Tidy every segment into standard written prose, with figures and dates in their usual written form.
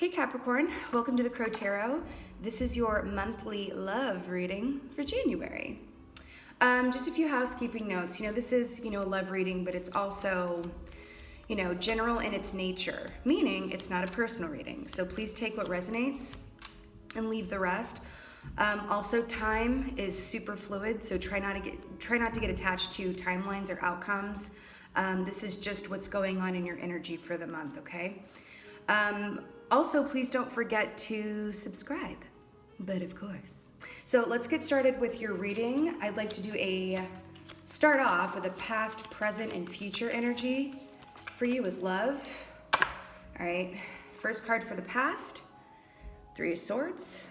Hey Capricorn, welcome to the Crow Tarot. This is your monthly love reading for January. Just a few housekeeping notes. This is, a love reading, but it's also, general in its nature, meaning it's not a personal reading. So please take what resonates and leave the rest. Also, time is super fluid, so try not to get attached to timelines or outcomes. This is just what's going on in your energy for the month, okay? Also, please don't forget to subscribe, but of course. So let's get started with your reading. I'd like to start off with a past, present, and future energy for you with love. All right, first card for the past, Three of Swords.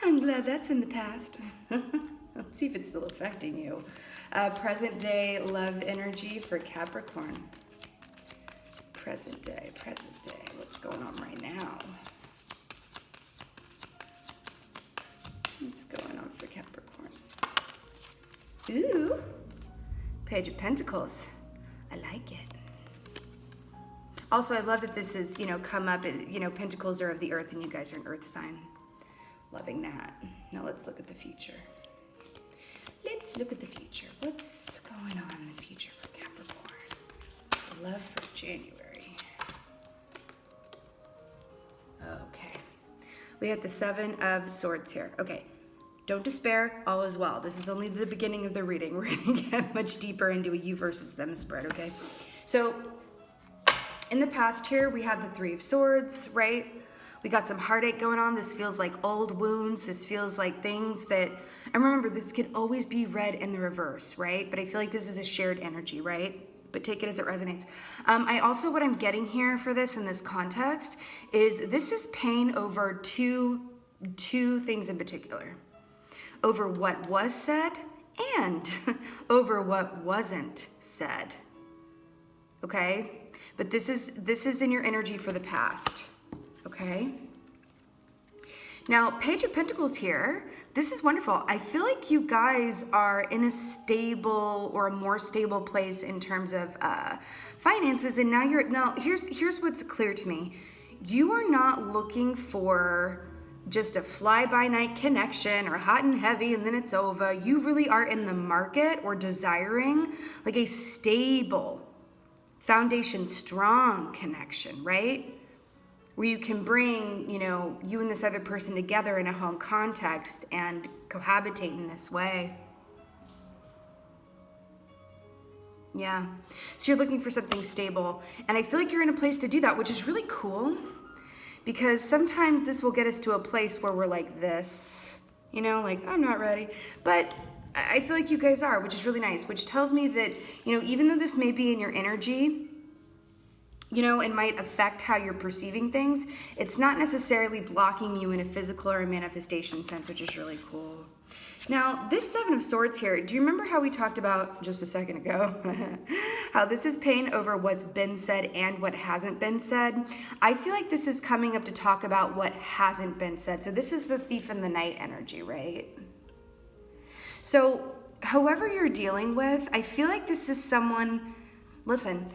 I'm glad that's in the past. Let's see if it's still affecting you. Present day love energy for Capricorn. Present day, what's going on right now? What's going on for Capricorn? Ooh, Page of Pentacles. I like it. Also, I love that this is, come up, Pentacles are of the earth and you guys are an earth sign. Loving that. Now let's look at the future. Let's look at the future. What's going on in the future for Capricorn? Love for January. Okay. We had the Seven of Swords here. Okay. Don't despair. All is well. This is only the beginning of the reading. We're going to get much deeper into a you versus them spread, okay? So, in the past here, we had the Three of Swords, right? We got some heartache going on. This feels like old wounds. This feels like things that, and remember, this could always be read in the reverse, right? But I feel like this is a shared energy, right? But take it as it resonates. What I'm getting here for this in this context is this is pain over two things in particular. Over what was said and over what wasn't said. Okay? But this is in your energy for the past. Okay? Now, Page of Pentacles here, this is wonderful. I feel like you guys are in a stable or a more stable place in terms of finances, and now here's what's clear to me. You are not looking for just a fly-by-night connection or hot and heavy and then it's over. You really are in the market or desiring like a stable, foundation, strong connection, right? Where you can bring, you and this other person together in a home context and cohabitate in this way. Yeah. So you're looking for something stable. And I feel like you're in a place to do that, which is really cool. Because sometimes this will get us to a place where we're like this, like, I'm not ready. But I feel like you guys are, which is really nice. Which tells me that, even though this may be in your energy, and might affect how you're perceiving things, it's not necessarily blocking you in a physical or a manifestation sense, which is really cool. Now, this Seven of Swords here, do you remember how we talked about just a second ago? How this is pain over what's been said and what hasn't been said. I feel like this is coming up to talk about what hasn't been said. So this is the thief in the night energy, right? So however you're dealing with, I feel like this is someone, listen,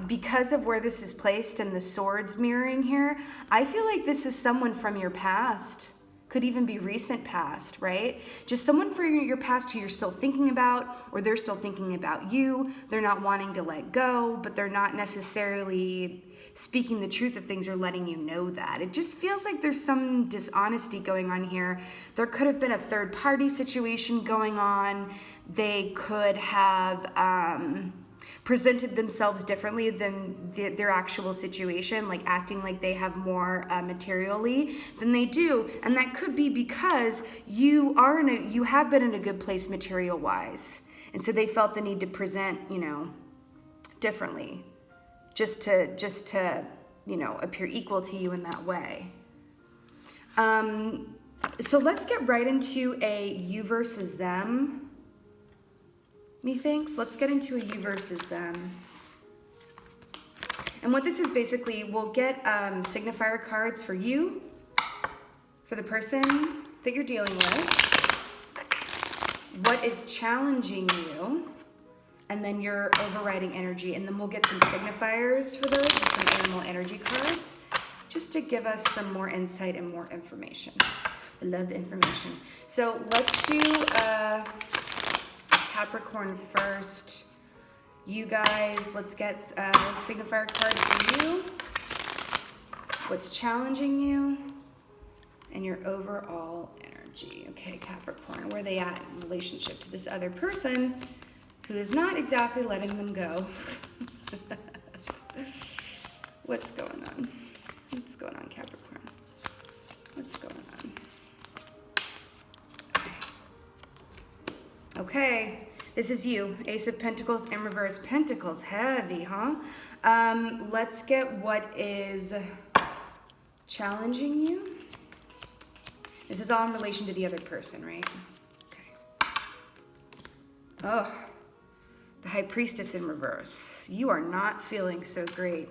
because of where this is placed and the swords mirroring here, I feel like this is someone from your past. Could even be recent past, right? Just someone from your past who you're still thinking about, or they're still thinking about you. They're not wanting to let go, but they're not necessarily speaking the truth of things or letting you know that. It just feels like there's some dishonesty going on here. There could have been a third party situation going on. They could have presented themselves differently than their actual situation, like acting like they have more materially than they do. And that could be because you have been in a good place material wise. And so they felt the need to present, differently, just to appear equal to you in that way. So let's get right into a you versus them. Methinks. Let's get into a you versus them. And what this is basically, we'll get signifier cards for you, for the person that you're dealing with, what is challenging you, and then your overriding energy. And then we'll get some signifiers for those with some animal energy cards. just to give us some more insight and more information. I love the information. So let's do Capricorn first. You guys, let's get a signifier card for you. What's challenging you and your overall energy. Okay, Capricorn, where are they at in relationship to this other person who is not exactly letting them go? What's going on? What's going on, Capricorn? What's going on? Okay, this is you. Ace of Pentacles in reverse. Pentacles, heavy, huh? Let's get what is challenging you. This is all in relation to the other person, right? Okay. Oh, the High Priestess in reverse. You are not feeling so great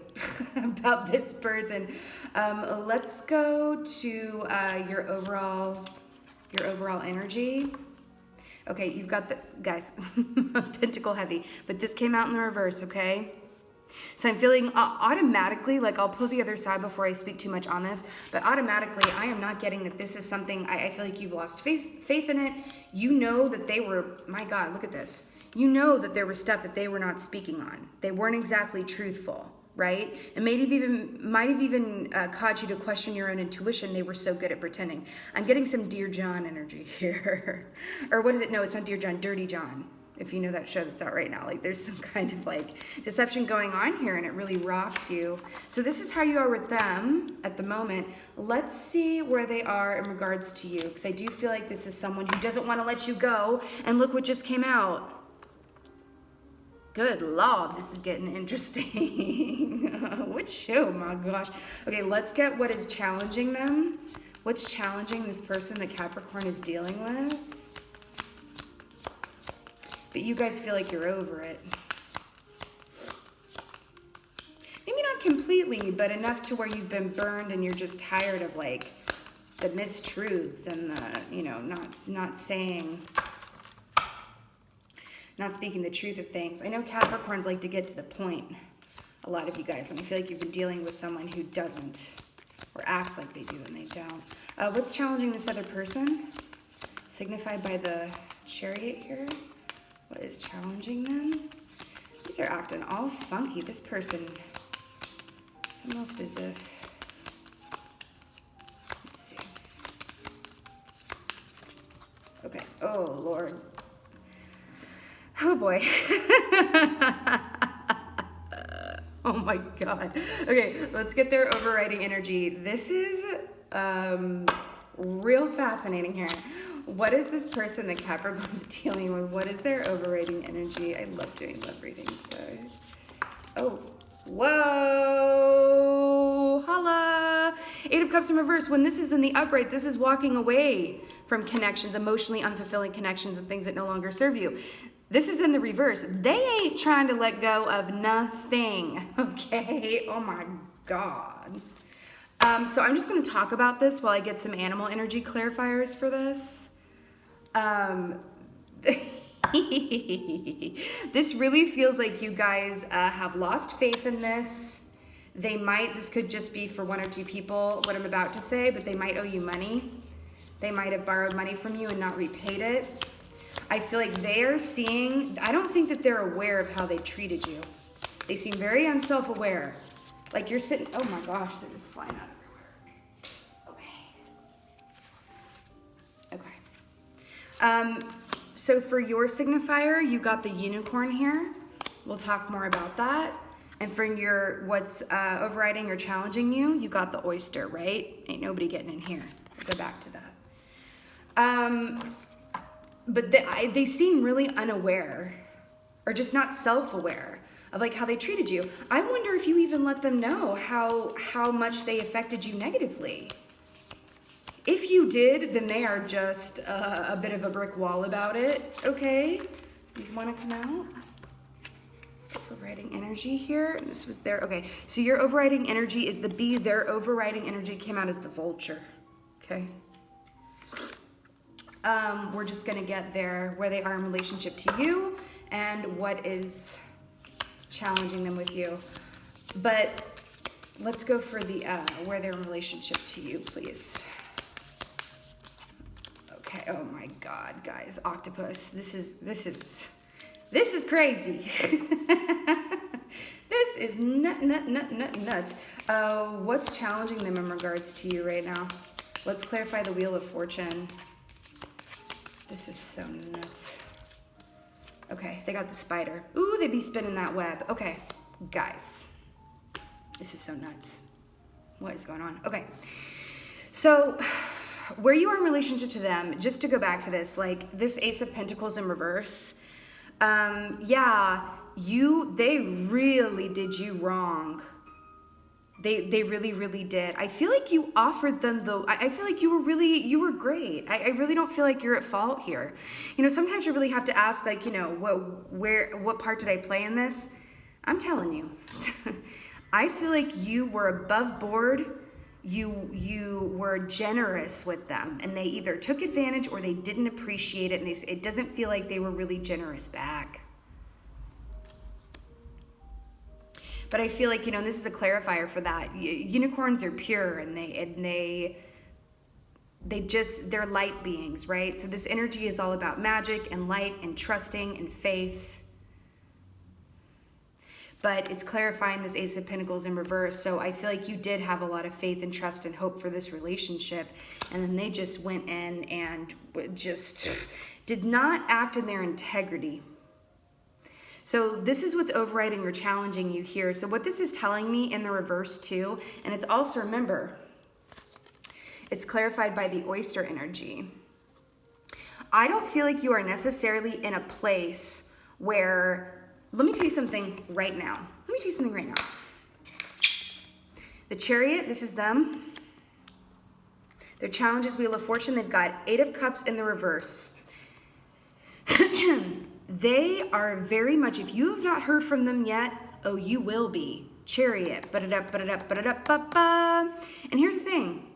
about this person. Let's go to your overall energy. Okay, you've got the, guys, Pentacle heavy, but this came out in the reverse, okay? So I'm feeling automatically, like I'll pull the other side before I speak too much on this, but automatically I am not getting that this is something, I feel like you've lost faith in it. You know that they were, my God, look at this. You know that there was stuff that they were not speaking on. They weren't exactly truthful, right? And might have even caused you to question your own intuition. They were so good at pretending. I'm getting some Dear John energy here. Or what is it? No, it's not Dear John, Dirty John. If you know that show that's out right now, like there's some kind of like deception going on here and it really rocked you. So this is how you are with them at the moment. Let's see where they are in regards to you, because I do feel like this is someone who doesn't want to let you go. And look what just came out. Good Lord, this is getting interesting. What show, my gosh. Okay, let's get what is challenging them. What's challenging this person that Capricorn is dealing with? But you guys feel like you're over it. Maybe not completely, but enough to where you've been burned and you're just tired of like the mistruths and the, you know, not speaking the truth of things. I know Capricorns like to get to the point, a lot of you guys, and I feel like you've been dealing with someone who doesn't, or acts like they do and they don't. What's challenging this other person? Signified by the Chariot here. What is challenging them? These are acting all funky. This person, it's almost as if, let's see. Okay, oh Lord. Oh boy. Oh my God. Okay, let's get their overriding energy. This is real fascinating here. What is this person that Capricorn's dealing with? What is their overriding energy? I love doing love readings, guys. Oh, whoa, holla. Eight of Cups in reverse. When this is in the upright, this is walking away from connections, emotionally unfulfilling connections and things that no longer serve you. This is in the reverse. They ain't trying to let go of nothing, okay? Oh my God. So I'm just gonna talk about this while I get some animal energy clarifiers for this. This really feels like you guys have lost faith in this. This could just be for one or two people, what I'm about to say, but they might owe you money. They might have borrowed money from you and not repaid it. I feel like they are seeing, I don't think that they're aware of how they treated you. They seem very unself-aware. Like you're sitting, oh my gosh, they're just flying out everywhere. Okay. So for your signifier, you got the unicorn here. We'll talk more about that. And for your, what's overriding or challenging you, you got the oyster, right? Ain't nobody getting in here. We'll go back to that. But they seem really unaware or just not self-aware of like how they treated you. I wonder if you even let them know how much they affected you negatively. If you did, then they are just a bit of a brick wall about it, okay? These want to come out. Overriding energy here. And this was their, okay. So your overriding energy is the bee. Their overriding energy came out as the vulture, okay? We're just gonna get there where they are in relationship to you and what is challenging them with you. But Let's go for the where they're in relationship to you, please. Okay. Oh my God, guys, octopus. This is crazy. This is nuts. What's challenging them in regards to you right now? Let's clarify the Wheel of Fortune. This is so nuts. Okay, they got the spider. Ooh, they be spinning that web. Okay, guys, this is so nuts. What is going on? Okay, so where you are in relationship to them, just to go back to this, like this Ace of Pentacles in reverse, yeah, they really did you wrong. They really, really did. I feel like you offered them though. I feel like you were great. I really don't feel like you're at fault here. You know, sometimes you really have to ask, like, you know, what part did I play in this? I'm telling you, I feel like you were above board. You were generous with them, and they either took advantage or they didn't appreciate it, and it doesn't feel like they were really generous back. But I feel like, you know, and this is a clarifier for that. Unicorns are pure, and they're light beings, right? So this energy is all about magic and light and trusting and faith. But it's clarifying this Ace of Pentacles in reverse. So I feel like you did have a lot of faith and trust and hope for this relationship. And then they just went in and just did not act in their integrity. So this is what's overriding or challenging you here. So what this is telling me in the reverse too, and it's also, remember, it's clarified by the oyster energy. I don't feel like you are necessarily in a place where, let me tell you something right now. The Chariot, this is them. Their challenge is Wheel of Fortune. They've got 8 of Cups in the reverse. They are very much, if you have not heard from them yet, oh, you will be. Chariot, ba-da-da-ba-da-da-ba-da-ba. And here's the thing.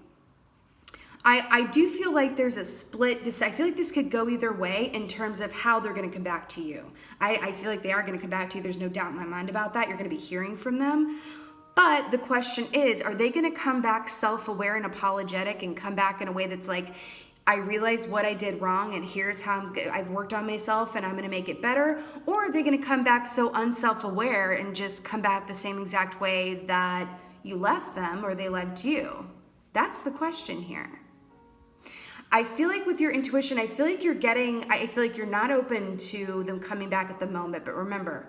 I do feel like there's a split. I feel like this could go either way in terms of how they're going to come back to you. I feel like they are going to come back to you. There's no doubt in my mind about that. You're going to be hearing from them. But the question is, are they going to come back self-aware and apologetic and come back in a way that's like, I realized what I did wrong, and here's how I've worked on myself, and I'm going to make it better? Or are they going to come back so unself-aware and just come back the same exact way that you left them or they left you? That's the question here. I feel like with your intuition, I feel like you're not open to them coming back at the moment. But remember,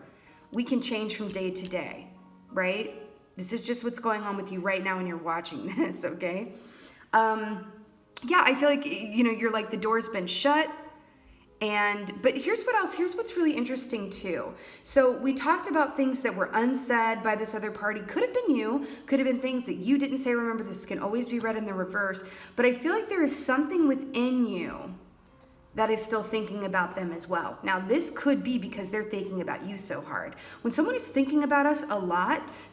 we can change from day to day, right? This is just what's going on with you right now when you're watching this, okay? Yeah, I feel like, you know, you're like, the door's been shut. But here's what's really interesting too. So we talked about things that were unsaid by this other party. Could have been you, could have been things that you didn't say. Remember, this can always be read in the reverse. But I feel like there is something within you that is still thinking about them as well. Now, this could be because they're thinking about you so hard. When someone is thinking about us a lot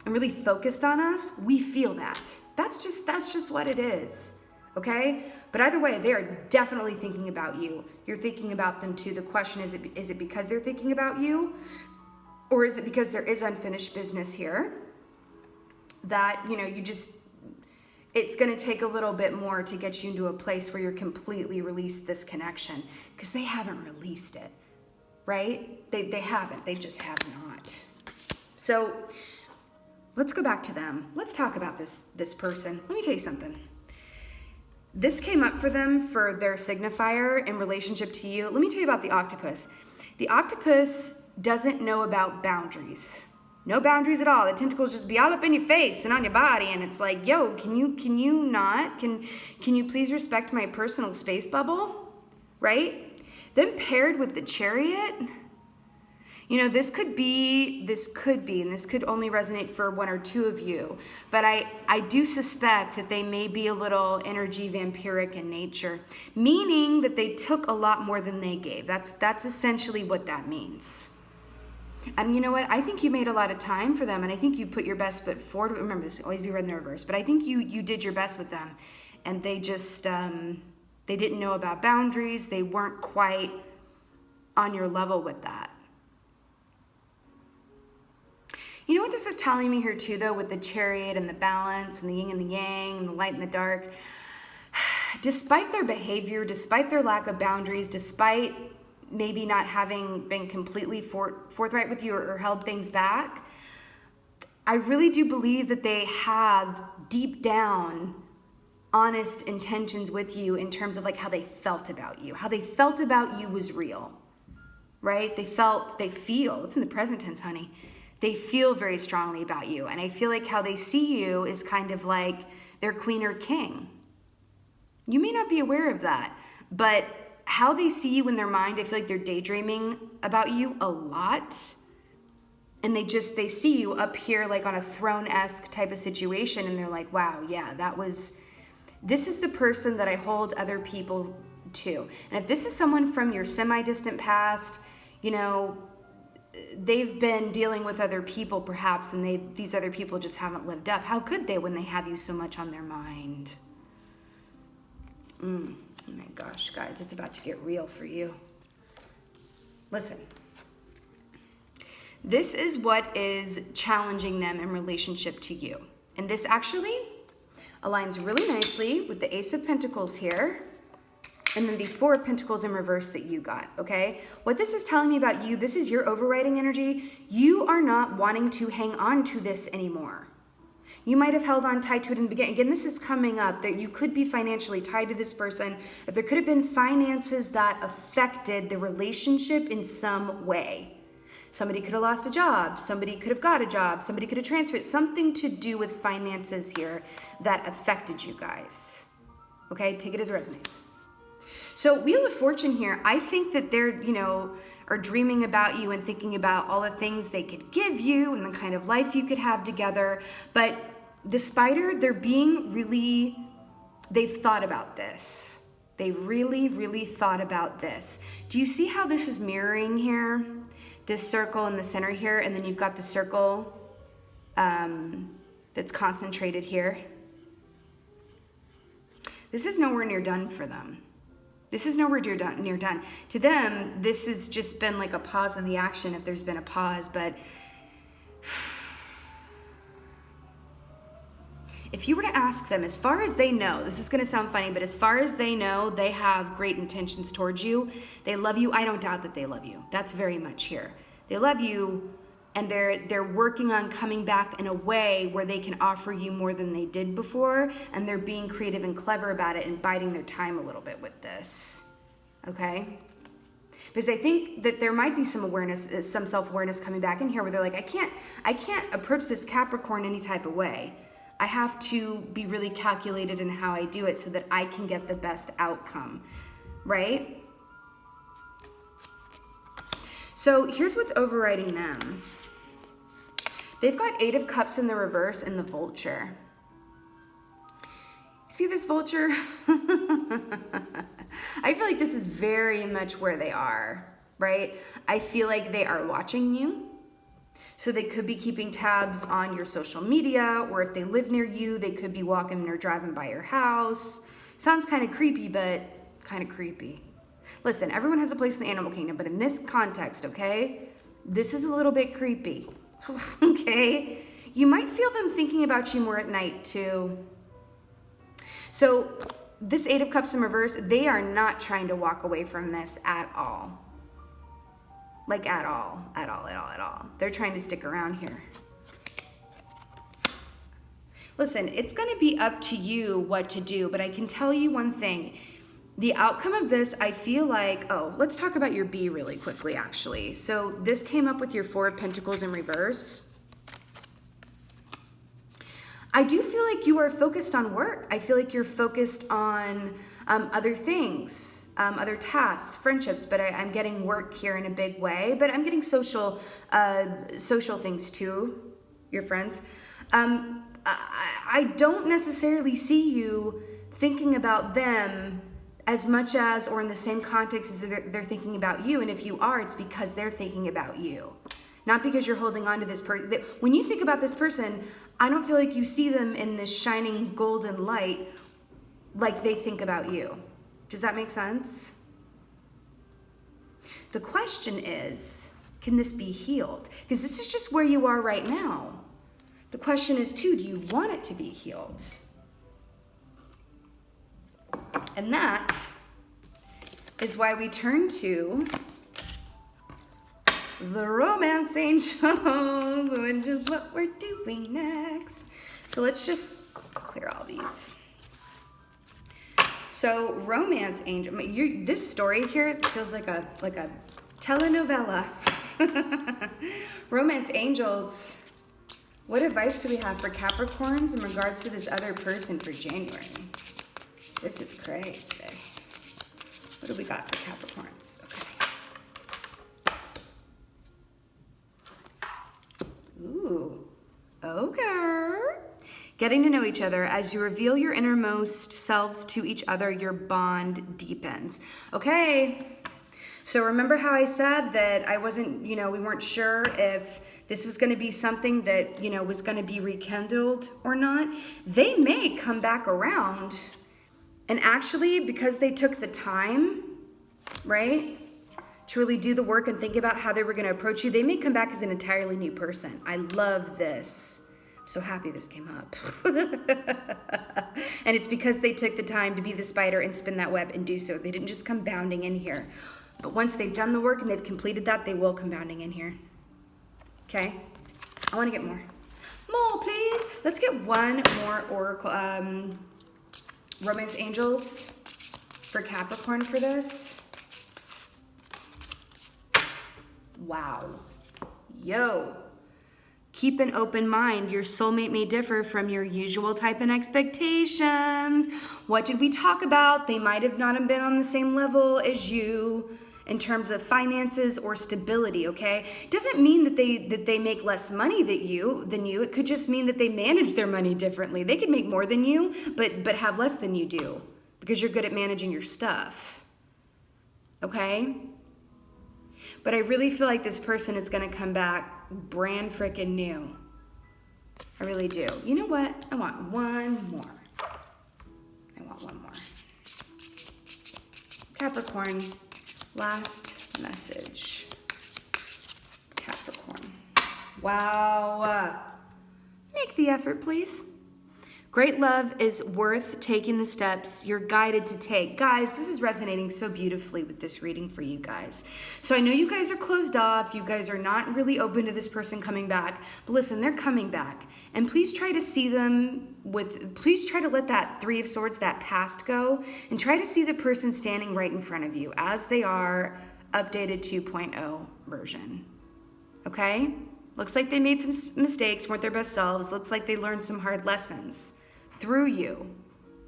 and really focused on us, we feel that. That's just what it is. Okay? But either way, they are definitely thinking about you. You're thinking about them too. The question is it because they're thinking about you? Or is it because there is unfinished business here that, you know, it's going to take a little bit more to get you into a place where you're completely released this connection, because they haven't released it, right? They haven't. They just have not. So let's go back to them. Let's talk about this person. Let me tell you something. This came up for them for their signifier in relationship to you. Let me tell you about the octopus. The octopus doesn't know about boundaries. No boundaries at all. The tentacles just be all up in your face and on your body, and it's like, yo, can you please respect my personal space bubble? Right? Then paired with the Chariot, you know, this could be, and this could only resonate for one or two of you, but I do suspect that they may be a little energy vampiric in nature, meaning that they took a lot more than they gave. That's essentially what that means. And you know what? I think you made a lot of time for them, and I think you put your best foot forward. Remember, this will always be read in the reverse, but I think you did your best with them, and they just, they didn't know about boundaries. They weren't quite on your level with that. You know what this is telling me here too, though, with the Chariot and the balance and the yin and the yang and the light and the dark? Despite their behavior, despite their lack of boundaries, despite maybe not having been completely forthright with you or held things back, I really do believe that they have deep down honest intentions with you in terms of like how they felt about you. How they felt about you was real, right? They feel, it's in the present tense, honey. They feel very strongly about you. And I feel like how they see you is kind of like their queen or king. You may not be aware of that, but how they see you in their mind, I feel like they're daydreaming about you a lot. And they see you up here like on a throne-esque type of situation. And they're like, wow, yeah, this is the person that I hold other people to. And if this is someone from your semi-distant past, you know, they've been dealing with other people perhaps, and these other people just haven't lived up. How could they when they have you so much on their mind? Oh my gosh, guys, it's about to get real for you. Listen, this is what is challenging them in relationship to you. And this actually aligns really nicely with the Ace of Pentacles here, and then the Four of Pentacles in reverse that you got, okay? What this is telling me about you, this is your overriding energy. You are not wanting to hang on to this anymore. You might have held on tight to it in the beginning. Again, this is coming up that you could be financially tied to this person, that there could have been finances that affected the relationship in some way. Somebody could have lost a job. Somebody could have got a job. Somebody could have transferred. Something to do with finances here that affected you guys. Okay, take it as it resonates. So Wheel of Fortune here, I think that they're, are dreaming about you and thinking about all the things they could give you and the kind of life you could have together. But the Spider, they've thought about this. They really, really thought about this. Do you see how this is mirroring here? This circle in the center here, and then you've got the circle that's concentrated here. This is nowhere near done for them. This is nowhere near done. To them, this has just been like a pause in the action, if there's been a pause. But if you were to ask them, as far as they know, this is going to sound funny, but as far as they know, they have great intentions towards you. They love you. I don't doubt that they love you. That's very much here. They love you, and they're working on coming back in a way where they can offer you more than they did before, and they're being creative and clever about it and biding their time a little bit with this, okay? Because I think that there might be some awareness, some self-awareness coming back in here where they're like, I can't approach this Capricorn any type of way. I have to be really calculated in how I do it so that I can get the best outcome, right? So here's what's overriding them. They've got Eight of Cups in the reverse and the Vulture. See this Vulture? I feel like this is very much where they are, right? I feel like they are watching you. So they could be keeping tabs on your social media, or if they live near you, they could be walking or driving by your house. Sounds kind of creepy, but kind of creepy. Listen, everyone has a place in the animal kingdom, but in this context, okay, this is a little bit creepy, okay? You might feel them thinking about you more at night, too. So this Eight of Cups in reverse, they are not trying to walk away from this at all. Like at all. They're trying to stick around here. Listen, it's going to be up to you what to do, but I can tell you one thing. The outcome of this, I feel like, let's talk about your B really quickly, actually. So this came up with your Four of Pentacles in reverse. I do feel like you are focused on work. I feel like you're focused on other things, other tasks, friendships, but I'm getting work here in a big way, but I'm getting social things too, your friends. I don't necessarily see you thinking about them as much as, or in the same context as they're thinking about you. And if you are, it's because they're thinking about you. Not because you're holding on to this person. When you think about this person, I don't feel like you see them in this shining golden light like they think about you. Does that make sense? The question is, Can this be healed? Because this is just where you are right now. The question is too, do you want it to be healed? And that is why we turn to the romance angels, which is what we're doing next. So let's just clear all these. So romance angel, this story here feels like a telenovela. Romance angels, what advice do we have for Capricorns in regards to this other person for January? This is crazy. What do we got for Capricorns? Okay. Ooh. Okay. Getting to know each other. As you reveal your innermost selves to each other, your bond deepens. Okay. So remember how I said that I wasn't, we weren't sure if this was going to be something that, was going to be rekindled or not. They may come back around. And actually, because they took the time, right, to really do the work and think about how they were going to approach you, they may come back as an entirely new person. I love this. I'm so happy this came up. And it's because they took the time to be the spider and spin that web and do so. They didn't just come bounding in here. But once they've done the work and they've completed that, they will come bounding in here. Okay? I want to get more. More, please. Let's get one more oracle. Romance angels for Capricorn for this. Wow. Yo. Keep an open mind. Your soulmate may differ from your usual type and expectations. What did we talk about? They might have not been on the same level as you in terms of finances or stability, okay? Doesn't mean that they make less money than you. It could just mean that they manage their money differently. They could make more than you, but have less than you do because you're good at managing your stuff, okay? But I really feel like this person is gonna come back brand frickin' new. I really do. You know what? I want one more. Capricorn, last message. Capricorn. Wow. Make the effort, please. Great love is worth taking the steps you're guided to take. Guys, this is resonating so beautifully with this reading for you guys. So I know you guys are closed off. You guys are not really open to this person coming back. But listen, they're coming back. And please try to see them please try to let that Three of Swords, that past go, and try to see the person standing right in front of you as they are, updated 2.0 version. Okay? Looks like they made some mistakes, weren't their best selves. Looks like they learned some hard lessons through you,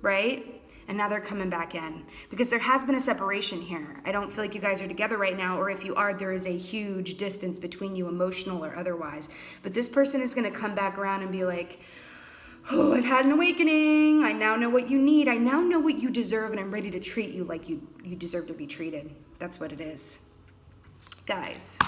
right? And now they're coming back in because there has been a separation here. I don't feel like you guys are together right now, or if you are, there is a huge distance between you, emotional or otherwise. But this person is gonna come back around and be like, oh, I've had an awakening. I now know what you need. I now know what you deserve, and I'm ready to treat you like you deserve to be treated. That's what it is. Guys,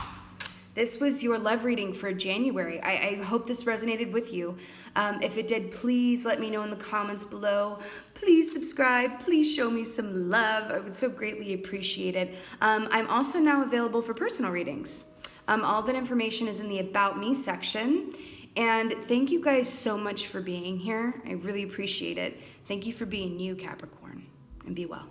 this was your love reading for January. I hope this resonated with you. If it did, please let me know in the comments below. Please subscribe. Please show me some love. I would so greatly appreciate it. I'm also now available for personal readings. All that information is in the About Me section. And thank you guys so much for being here. I really appreciate it. Thank you for being you, Capricorn, and be well.